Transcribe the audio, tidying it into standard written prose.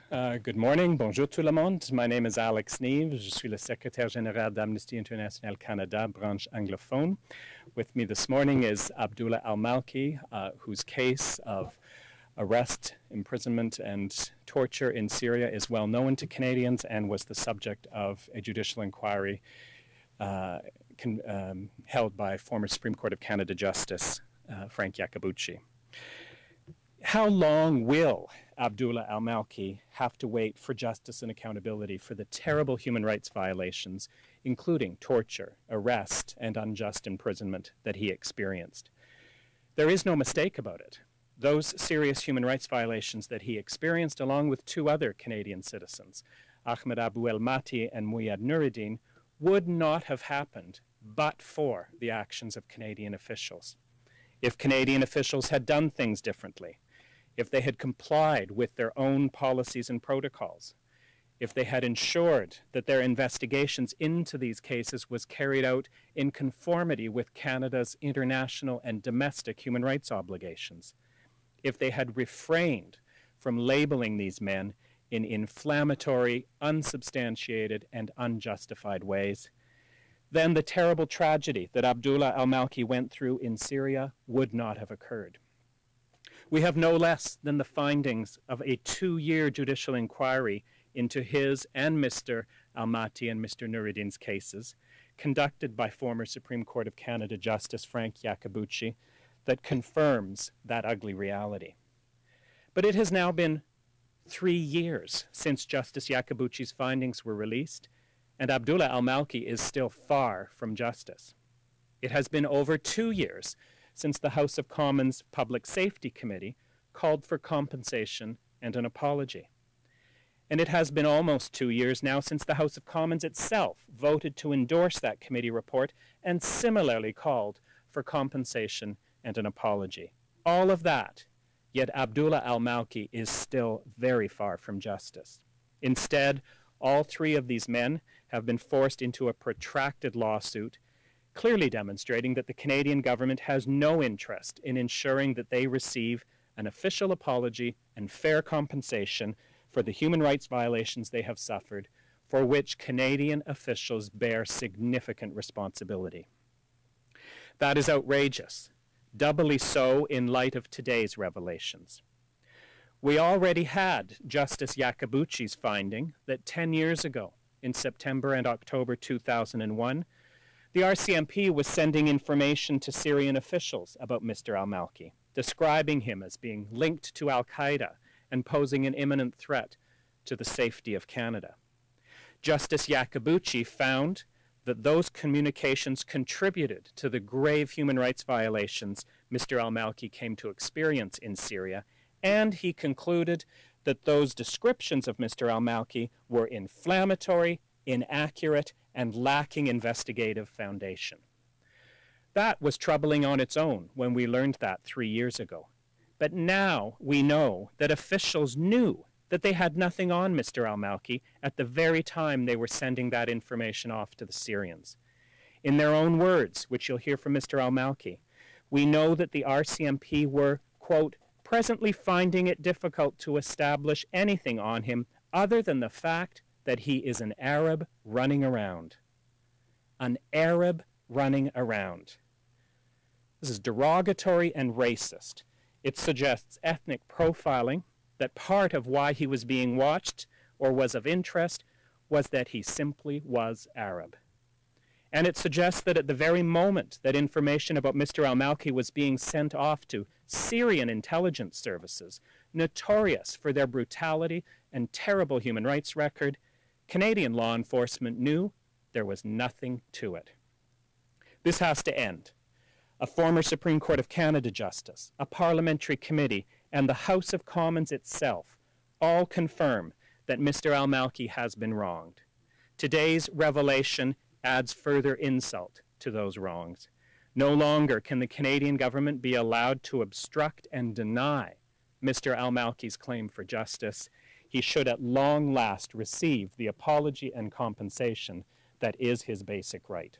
Good morning. Bonjour tout le monde. My name is Alex Neve. Je suis le secrétaire général d'Amnesty International Canada, branche anglophone. With me this morning is Abdullah Almalki, whose case of arrest, imprisonment, and torture in Syria is well known to Canadians and was the subject of a judicial inquiry held by former Supreme Court of Canada Justice Frank Iacobucci. How long will Abdullah Almalki have to wait for justice and accountability for the terrible human rights violations, including torture, arrest, and unjust imprisonment that he experienced? There is no mistake about it. Those serious human rights violations that he experienced, along with two other Canadian citizens, Ahmed Al-Malki and Muyad Nuruddin, would not have happened but for the actions of Canadian officials. If Canadian officials had done things differently, if they had complied with their own policies and protocols, if they had ensured that their investigations into these cases was carried out in conformity with Canada's international and domestic human rights obligations, if they had refrained from labeling these men in inflammatory, unsubstantiated, and unjustified ways, then the terrible tragedy that Abdullah Almalki went through in Syria would not have occurred. We have no less than the findings of a 2-year judicial inquiry into his and Mr. Al-Malki and Mr. Nuruddin's cases, conducted by former Supreme Court of Canada Justice Frank Iacobucci, that confirms that ugly reality. But it has now been 3 years since Justice Iacobucci's findings were released, and Abdullah Almalki is still far from justice. It has been over 2 years since the House of Commons Public Safety Committee called for compensation and an apology. And it has been almost 2 years now since the House of Commons itself voted to endorse that committee report and similarly called for compensation and an apology. All of that, yet Abdullah Almalki is still very far from justice. Instead, all 3 of these men have been forced into a protracted lawsuit, clearly demonstrating that the Canadian government has no interest in ensuring that they receive an official apology and fair compensation for the human rights violations they have suffered, for which Canadian officials bear significant responsibility. That is outrageous, doubly so in light of today's revelations. We already had Justice Iacobucci's finding that 10 years ago, in September and October 2001, the RCMP was sending information to Syrian officials about Mr. Al-Malki, describing him as being linked to Al-Qaeda and posing an imminent threat to the safety of Canada. Justice Iacobucci found that those communications contributed to the grave human rights violations Mr. Al-Malki came to experience in Syria, and he concluded that those descriptions of Mr. Al-Malki were inflammatory, inaccurate, and lacking investigative foundation. That was troubling on its own when we learned that 3 years ago. But now we know that officials knew that they had nothing on Mr. Al-Malki at the very time they were sending that information off to the Syrians. In their own words, which you'll hear from Mr. Al-Malki, we know that the RCMP were, quote, presently finding it difficult to establish anything on him other than the fact that he is an Arab running around. An Arab running around. This is derogatory and racist. It suggests ethnic profiling, that part of why he was being watched or was of interest was that he simply was Arab. And it suggests that at the very moment that information about Mr. Al-Malki was being sent off to Syrian intelligence services, notorious for their brutality and terrible human rights record, Canadian law enforcement knew there was nothing to it. This has to end. A former Supreme Court of Canada justice, a parliamentary committee, and the House of Commons itself all confirm that Mr. Al-Malki has been wronged. Today's revelation adds further insult to those wrongs. No longer can the Canadian government be allowed to obstruct and deny Mr. Al-Malki's claim for justice. He should at long last receive the apology and compensation that is his basic right.